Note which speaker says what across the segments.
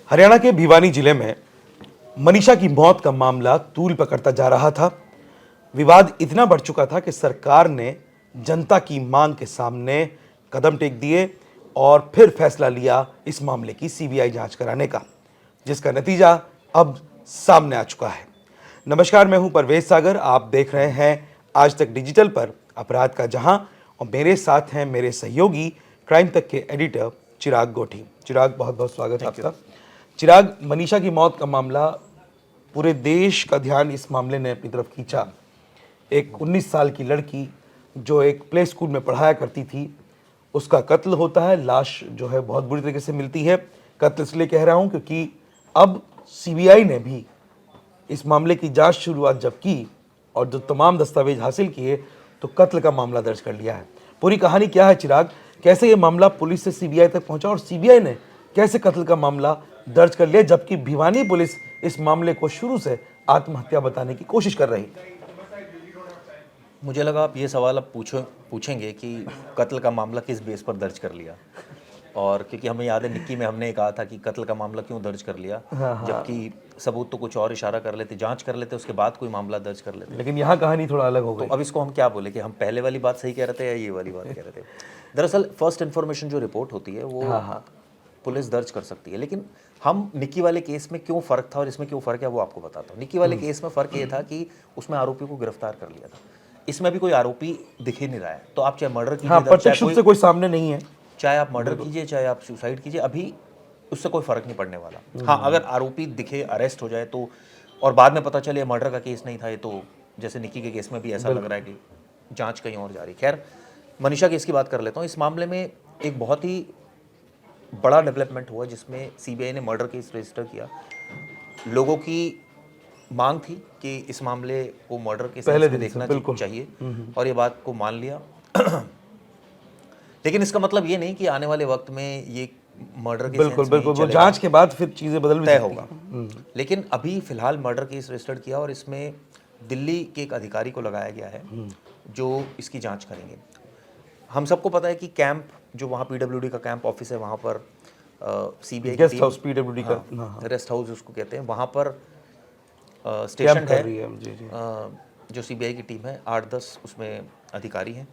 Speaker 1: हरियाणा के भिवानी जिले में मनीषा की मौत का मामला तूल पकड़ता जा रहा था। विवाद इतना बढ़ चुका था कि सरकार ने जनता की मांग के सामने कदम टेक दिए और फिर फैसला लिया इस मामले की सीबीआई जांच कराने का, जिसका नतीजा अब सामने आ चुका है। नमस्कार, मैं हूं परवेज सागर। आप देख रहे हैं आज तक डिजिटल पर अपराध का जहां, और मेरे साथ हैं मेरे सहयोगी क्राइम तक के एडिटर चिराग गोठी। चिराग, बहुत बहुत स्वागत है आपका। चिराग, मनीषा की मौत का मामला, पूरे देश का ध्यान इस मामले ने अपनी तरफ खींचा। एक 19 साल की लड़की जो एक प्ले स्कूल में पढ़ाया करती थी, उसका कत्ल होता है। लाश जो है बहुत बुरी तरीके से मिलती है। कत्ल इसलिए कह रहा हूं क्योंकि अब सीबीआई ने भी इस मामले की जांच शुरुआत जब की और जो तमाम दस्तावेज हासिल किए तो कत्ल का मामला दर्ज कर लिया है। पूरी कहानी क्या है चिराग? कैसे ये मामला पुलिस से सीबीआई तक पहुंचा और सीबीआई ने कैसे कत्ल का मामला दर्ज कर लिया, जबकि भिवानी पुलिस इस मामले को शुरू से आत्महत्या बताने की कोशिश कर रही?
Speaker 2: मुझे लगा आप ये सवाल अब पूछेंगे कि कत्ल का मामला किस बेस पर दर्ज कर लिया, और क्योंकि हमें याद है निक्की में हमने कहा था कि कत्ल का मामला क्यों दर्ज कर लिया, जबकि सबूत तो कुछ और इशारा कर लेते, जांच कर लेते, उसके बाद कोई मामला दर्ज कर लेते।
Speaker 1: लेकिन यहाँ कहानी थोड़ा अलग हो गई।
Speaker 2: तो अब इसको हम क्या बोले कि हम पहले वाली बात सही कह रहे थे या ये वाली बात कह रहे थे? दरअसल फर्स्ट इन्फॉर्मेशन जो रिपोर्ट होती है वो पुलिस दर्ज कर सकती है, लेकिन हम निक्की वाले केस में क्यों फ़र्क था और इसमें क्यों फ़र्क है वो आपको बताता हूँ। निक्की वाले केस में फ़र्क ये था कि उसमें आरोपी को गिरफ्तार कर लिया था, इसमें भी कोई आरोपी दिख ही नहीं रहा है। तो आप चाहे मर्डर कीजिए,
Speaker 1: प्रत्यक्ष रूप से कोई सामने नहीं है,
Speaker 2: चाहे आप मर्डर कीजिए, चाहे आप सुसाइड कीजिए, अभी उससे कोई फ़र्क नहीं पड़ने वाला। हाँ, अगर आरोपी दिखे, अरेस्ट हो जाए तो, और बाद में पता चले मर्डर का केस नहीं था ये, तो जैसे निक्की के केस में भी ऐसा लग रहा है कि जांच कहीं और जा रही। खैर, मनीषा केस की बात कर लेता हूँ। इस मामले में एक बहुत ही बड़ा डेवलपमेंट हुआ जिसमें सीबीआई ने मर्डर केस रजिस्टर किया। लोगों की मांग थी कि इस मामले को मर्डर के सेंस में देखना चाहिए, और ये बात को मान लिया। लेकिन इसका मतलब ये नहीं कि आने वाले वक्त में ये मर्डर के सेंस में
Speaker 1: बिल्कुल जांच के बाद फिर चीजें बदल भी
Speaker 2: तय होगा। लेकिन अभी फिलहाल मर्डर केस रजिस्टर्ड किया और इसमें दिल्ली के एक अधिकारी को लगाया गया है जो इसकी जांच करेंगे। हम सबको पता है कि कैंप, जो वहाँ पीडब्ल्यूडी का कैंप ऑफिस है, वहाँ पर सीबीआई
Speaker 1: गेस्ट हाउस, पीडब्ल्यूडी का
Speaker 2: रेस्ट हाउस उसको कहते हैं, वहाँ पर स्टेशन है जो सीबीआई की टीम है। 8-10 उसमें अधिकारी हैं।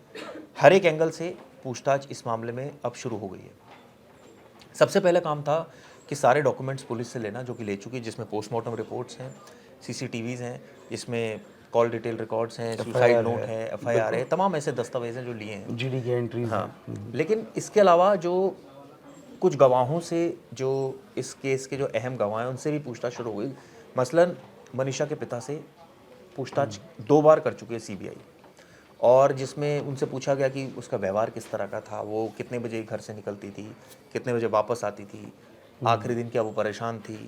Speaker 2: हर एक एंगल से पूछताछ इस मामले में अब शुरू हो गई है। सबसे पहले काम था कि सारे डॉक्यूमेंट्स पुलिस से लेना, जो कि ले चुकी है, जिसमें पोस्टमार्टम रिपोर्ट्स हैं, सीसीटीवीज़ हैं, इसमें कॉल डिटेल रिकॉर्ड्स हैं, सुसाइड नोट है, एफआईआर है, तमाम ऐसे दस्तावेज हैं जो लिए हैं,
Speaker 1: जीडी की एंट्रीज।
Speaker 2: हाँ। लेकिन इसके अलावा जो कुछ गवाहों से, जो इस केस के जो अहम गवाह हैं, उनसे भी पूछताछ शुरू हुई। मसलन मनीषा के पिता से पूछताछ 2 बार कर चुकी है सीबीआई, और जिसमें उनसे पूछा गया कि उसका व्यवहार किस तरह का था, वो कितने बजे घर से निकलती थी, कितने बजे वापस आती थी, आखिरी दिन क्या वो परेशान थी,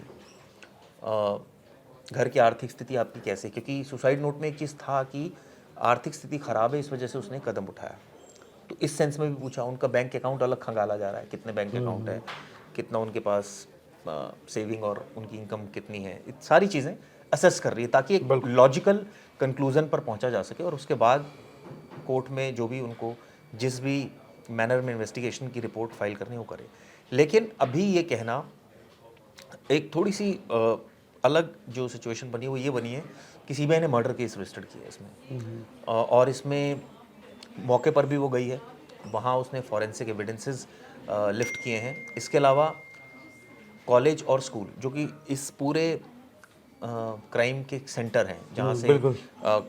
Speaker 2: घर की आर्थिक स्थिति आपकी कैसे, क्योंकि सुसाइड नोट में एक चीज़ था कि आर्थिक स्थिति ख़राब है, इस वजह से उसने कदम उठाया। तो इस सेंस में भी पूछा। उनका बैंक अकाउंट अलग खंगाला जा रहा है, कितने बैंक अकाउंट है, कितना उनके पास सेविंग और उनकी इनकम कितनी है, सारी चीज़ें असेस कर रही है ताकि एक लॉजिकल कंक्लूजन पर पहुंचा जा सके, और उसके बाद कोर्ट में जो भी उनको जिस भी मैनर में इन्वेस्टिगेशन की रिपोर्ट फाइल करनी वो करे। लेकिन अभी ये कहना, एक थोड़ी सी अलग जो सिचुएशन बनी है वो ये बनी है कि सीबीआई ने मर्डर केस रजिस्टर्ड किया है इसमें, और इसमें मौके पर भी वो गई है, वहाँ उसने फॉरेंसिक एविडेंसेस लिफ्ट किए हैं। इसके अलावा कॉलेज और स्कूल, जो कि इस पूरे क्राइम के सेंटर हैं, जहाँ से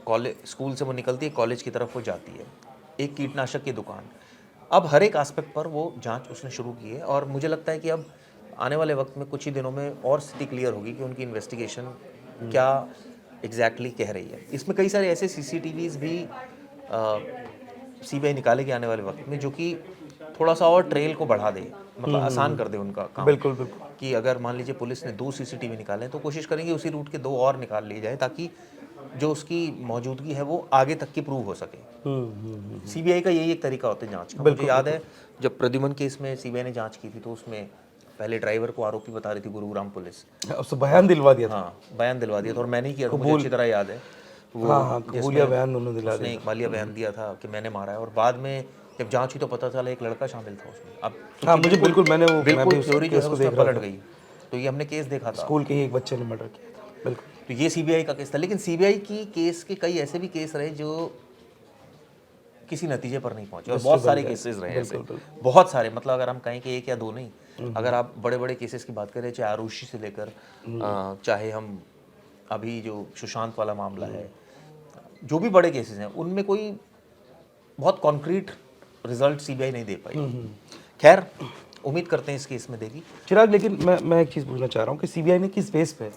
Speaker 2: कॉलेज, स्कूल से वो निकलती है, कॉलेज की तरफ वो जाती है, एक कीटनाशक की दुकान, अब हर एक एस्पेक्ट पर वो जांच उसने शुरू की है। और मुझे लगता है कि अब आने वाले वक्त में कुछ ही दिनों में और स्थिति क्लियर होगी कि उनकी इन्वेस्टिगेशन क्या एग्जैक्टली कह रही है। इसमें कई सारे ऐसे सीसीटीवीज़ भी सीबीआई निकालेगी आने वाले वक्त में, जो कि थोड़ा सा और ट्रेल को बढ़ा दे, मतलब आसान कर दे उनका काम।
Speaker 1: बिल्कुल
Speaker 2: कि अगर मान लीजिए पुलिस ने 2 सीसीटीवी निकाले तो कोशिश करेंगे उसी रूट के 2 और निकाल लिए जाए, ताकि जो उसकी मौजूदगी है वो आगे तक की प्रूव हो सके। सीबीआई का यही एक तरीका होता है जांच का। मुझे याद है जब प्रद्युमन केस में सीबीआई ने जांच की थी, तो उसमें पहले ड्राइवर को आरोपी बता रही थी गुरुग्राम पुलिस,
Speaker 1: उससे बयान दिलवा दिया था।
Speaker 2: हाँ, बयान दिलवा दिया था, और मैंने ही किया था, मुझे अच्छी तरह याद है वो।
Speaker 1: कबूलिया बयान उन्होंने दिला
Speaker 2: दिया, इकबालिया बयान दिया था कि मैंने मारा है, और बाद में जब जांच हुई तो पता चला एक लड़का शामिल था उसमें। अब
Speaker 1: हाँ, मुझे बिल्कुल, मैंने वो
Speaker 2: बिल्कुल थ्योरी जो है उसमें पलट गई। तो ये हमने केस देखा था।
Speaker 1: स्कूल के ही एक बच्चे ने मर्डर किया था, बिल्कुल।
Speaker 2: तो ये सीबीआई का केस था, लेकिन सीबीआई की केस के कई ऐसे भी केस रहे जो किसी नतीजे पर नहीं पहुंचे, और बहुत सारे केसेस रहे ऐसे, बहुत सारे, मतलब अगर हम कहें कि एक या दो नहीं, अगर आप बड़े बड़े केसेस की बात करें, चाहे आरुषि से लेकर चाहे हम अभी जो सुशांत वाला मामला है, जो भी बड़े केसेस हैं, उनमें कोई बहुत कॉन्क्रीट रिजल्ट सीबीआई नहीं दे पाई। खैर, उम्मीद करते हैं इस केस में देगी।
Speaker 1: चिराग, लेकिन मैं एक चीज़ पूछना चाह रहा हूँ कि सीबीआई ने किस बेस पे,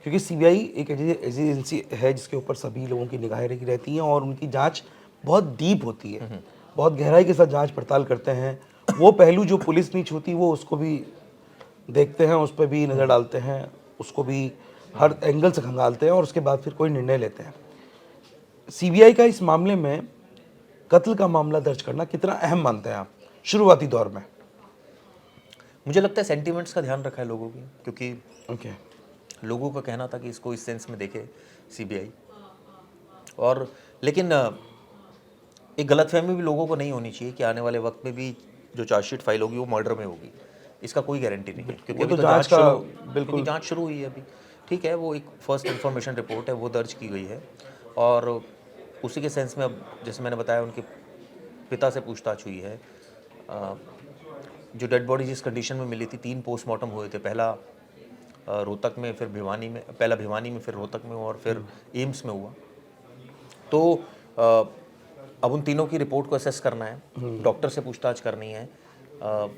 Speaker 1: क्योंकि सीबीआई एक ऐसी एजेंसी है जिसके ऊपर सभी लोगों की निगाहें रखी रहती हैं और उनकी जांच बहुत डीप होती है, बहुत गहराई के साथ जांच पड़ताल करते हैं। वो पहलू जो पुलिस नहीं छूती वो उसको भी देखते हैं, उस पर भी नज़र डालते हैं, उसको भी हर एंगल से खंगालते हैं और उसके बाद फिर कोई निर्णय लेते हैं। सीबीआई का इस मामले में कत्ल का मामला दर्ज करना कितना अहम मानते हैं आप शुरुआती दौर में?
Speaker 2: मुझे लगता है सेंटीमेंट्स का ध्यान रखा है लोगों की, क्योंकि
Speaker 1: ओके,
Speaker 2: लोगों का कहना था कि इसको इस सेंस में देखे सीबीआई, और लेकिन एक गलतफहमी भी लोगों को नहीं होनी चाहिए कि आने वाले वक्त में भी जो चार्जशीट फाइल होगी वो मर्डर में होगी। इसका कोई गारंटी नहीं है, क्योंकि अभी तो जांच बिल्कुल जांच शुरू हुई है अभी। ठीक है, वो एक फर्स्ट इन्फॉर्मेशन रिपोर्ट है, वो दर्ज की गई है, और उसी के सेंस में अब जैसे मैंने बताया उनके पिता से पूछताछ हुई है। जो डेड बॉडी जिस कंडीशन में मिली थी, 3 पोस्टमार्टम हुए थे, पहला रोहतक में, फिर भिवानी में, पहला भिवानी में, फिर रोहतक में, और फिर एम्स में हुआ। तो अब उन तीनों की रिपोर्ट को असेस करना है, डॉक्टर से पूछताछ करनी है।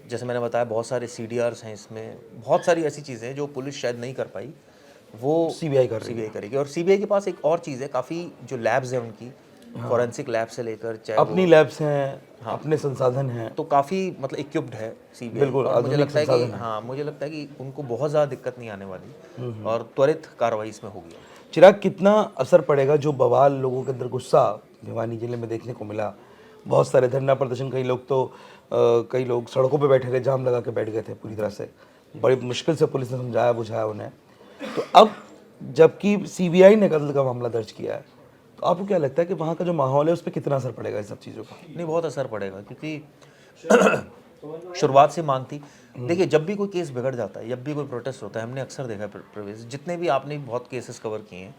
Speaker 2: जैसे मैंने बताया बहुत सारे सीडीआर्स हैं इसमें, बहुत सारी ऐसी चीज़ें हैं जो पुलिस शायद नहीं कर पाई, वो सीबीआई करेगी। और सीबीआई के पास एक और चीज़ है, काफ़ी जो लैब्स हैं उनकी, फॉरेंसिक लैब से लेकर चाहे
Speaker 1: अपनी लैब्स हैं, अपने संसाधन हैं,
Speaker 2: तो काफ़ी मतलब इक्विप्ड है सीबीआई।
Speaker 1: बिल्कुल,
Speaker 2: और मुझे लगता है कि मुझे लगता है कि उनको बहुत ज़्यादा दिक्कत नहीं आने वाली, और त्वरित कार्रवाई इसमें होगी।
Speaker 1: चिराग, कितना असर पड़ेगा जो बवाल लोगों के अंदर गुस्सा भिवानी जिले में देखने को मिला? बहुत सारे धरना प्रदर्शन, कई लोग सड़कों पे बैठे थे, जाम लगा के बैठ गए थे पूरी तरह से, बड़ी मुश्किल से पुलिस ने समझाया बुझाया उन्हें। तो अब जबकि सीबीआई ने कत्ल का मामला दर्ज किया है, तो आपको क्या लगता है कि वहाँ का जो माहौल है उस पर कितना असर पड़ेगा इन सब चीज़ों का?
Speaker 2: नहीं, बहुत असर पड़ेगा, क्योंकि शुरुआत से मांग थी। देखिए, जब भी कोई केस बिगड़ जाता है, जब भी कोई प्रोटेस्ट होता है, हमने अक्सर देखा है प्रवेश, जितने भी आपने बहुत केसेस कवर किए हैं,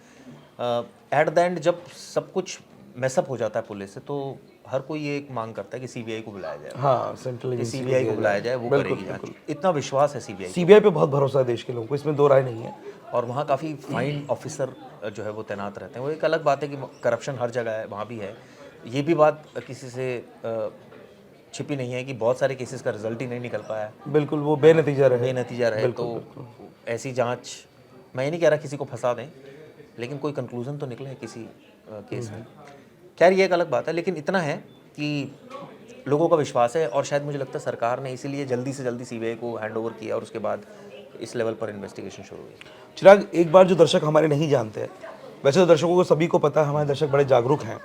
Speaker 2: एट द एंड जब सब कुछ मैसअप हो जाता है पुलिस से, तो हर कोई ये एक मांग करता है कि सीबीआई को बुलाया जाए।
Speaker 1: हाँ, सेंट्रल
Speaker 2: सीबीआई को बुलाया जाए, वो करेगी जांच। इतना विश्वास है
Speaker 1: सीबीआई पे, बहुत भरोसा है देश के लोगों को, इसमें दो राय नहीं है।
Speaker 2: और वहाँ काफ़ी फाइन ऑफिसर जो है वो तैनात रहते हैं। वो एक अलग बात है कि करप्शन हर जगह है, वहाँ भी है, ये भी बात किसी से छिपी नहीं है कि बहुत सारे केसेस का रिजल्ट ही नहीं निकल पाया।
Speaker 1: बिल्कुल, वो बेनतीजा रहे।
Speaker 2: तो ऐसी जांच, मैं ये नहीं कह रहा किसी को फंसा दें, लेकिन कोई कंक्लूजन तो निकले किसी केस में। खैर, ये एक अलग बात है, लेकिन इतना है कि लोगों का विश्वास है, और शायद मुझे लगता है सरकार ने इसीलिए जल्दी से जल्दी सीबीआई को हैंड ओवर किया, और उसके बाद इस लेवल पर इन्वेस्टिगेशन शुरू हुई।
Speaker 1: चिराग, एक बार जो दर्शक हमारे नहीं जानते हैं, वैसे तो दर्शकों को सभी को पता है, हमारे दर्शक बड़े जागरूक हैं,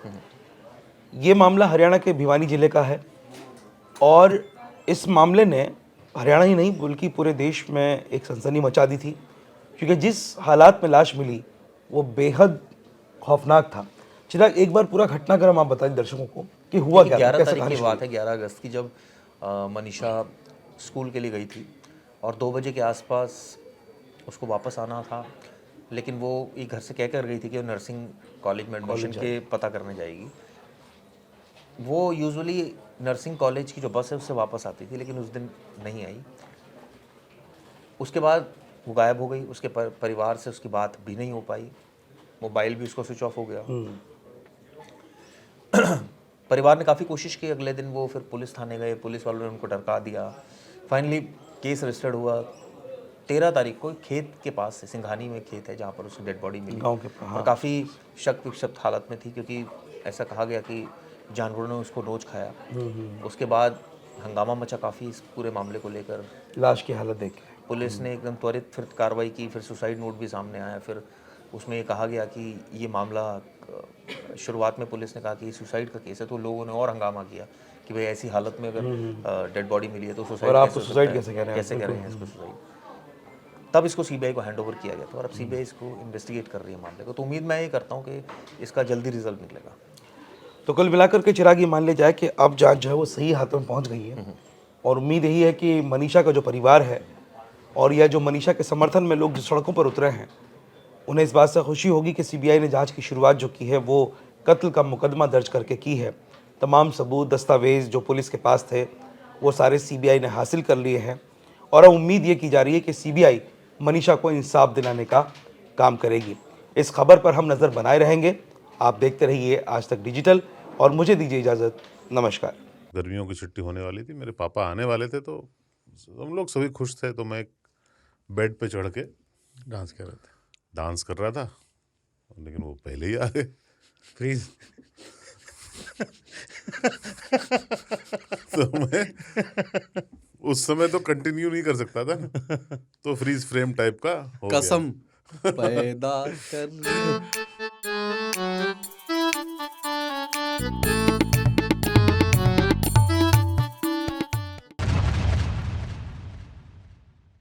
Speaker 1: ये मामला हरियाणा के भिवानी जिले का है, और इस मामले ने हरियाणा ही नहीं बल्कि पूरे देश में एक सनसनी मचा दी थी, क्योंकि जिस हालात में लाश मिली वो बेहद खौफनाक था। चिराग, एक बार पूरा घटनाक्रम आप बताइए दर्शकों को कि हुआ क्या था,
Speaker 2: 11 तारीख की बात है, 11 अगस्त की, जब मनीषा स्कूल के लिए गई थी और 2 बजे के आसपास उसको वापस आना था, लेकिन वो एक घर से कह कर गई थी कि वो नर्सिंग कॉलेज में एडमिशन के पता करने जाएगी। वो यूजुअली नर्सिंग कॉलेज की जो बस है उससे वापस आती थी, लेकिन उस दिन नहीं आई। उसके बाद वो गायब हो गई, उसके परिवार से उसकी बात भी नहीं हो पाई, मोबाइल भी उसको स्विच ऑफ हो गया। परिवार ने काफ़ी कोशिश की, अगले दिन वो फिर पुलिस थाने गए, पुलिस वालों ने उनको डरका दिया। फाइनली केस रजिस्टर्ड हुआ 13 तारीख को। खेत के पास से, सिंघानी में खेत है जहाँ पर उसकी डेड बॉडी मिली, और काफ़ी शक विक्षिप्त हालत में थी, क्योंकि ऐसा कहा गया कि जानवरों ने उसको नोच खाया। उसके बाद हंगामा मचा काफ़ी इस पूरे मामले को लेकर।
Speaker 1: लाश की हालत देख के
Speaker 2: पुलिस ने एकदम त्वरित फिर कार्रवाई की, फिर सुसाइड नोट भी सामने आया। फिर उसमें ये कहा गया कि ये मामला, शुरुआत में पुलिस ने कहा कि सुसाइड का केस है, तो लोगों ने और हंगामा किया कि भाई ऐसी हालत में अगर डेड बॉडी मिली है तो
Speaker 1: सुसाइड कैसे कह रहे
Speaker 2: हैं इसको सुसाइड। तब इसको सीबीआई को हैंडओवर किया गया था, और अब सीबीआई इसको इन्वेस्टिगेट कर रही है मामले को। तो उम्मीद मैं ये करता हूँ कि इसका जल्दी रिजल्ट निकलेगा।
Speaker 1: तो कुल मिलाकर के चिराग, ये मान लिया जाए कि अब जांच जो है वो सही हाथों में पहुंच गई है, और उम्मीद यही है कि मनीषा का जो परिवार है और यह जो मनीषा के समर्थन में लोग जो सड़कों पर उतरे हैं, उन्हें इस बात से खुशी होगी कि सीबीआई ने जांच की शुरुआत जो की है वो कत्ल का मुकदमा दर्ज करके की है। तमाम सबूत दस्तावेज जो पुलिस के पास थे वो सारे सीबीआई ने हासिल कर लिए हैं और अब उम्मीद ये की जा रही है कि सीबीआई मनीषा को इंसाफ दिलाने का काम करेगी। इस खबर पर हम नज़र बनाए रहेंगे। आप देखते रहिए आज तक डिजिटल और मुझे दीजिए इजाज़त। नमस्कार।
Speaker 3: गर्मियों की छुट्टी होने वाली थी, मेरे पापा आने वाले थे, तो हम लोग सभी खुश थे। तो मैं एक बेड पे चढ़ के
Speaker 4: डांस कर रहे थे।
Speaker 3: डांस कर रहा था, लेकिन वो पहले ही आ गए।
Speaker 4: फ्रीज।
Speaker 3: तो मैं उस समय तो कंटिन्यू नहीं कर सकता था ना, तो फ्रीज फ्रेम टाइप का हो गया।
Speaker 4: कसम पैदा कर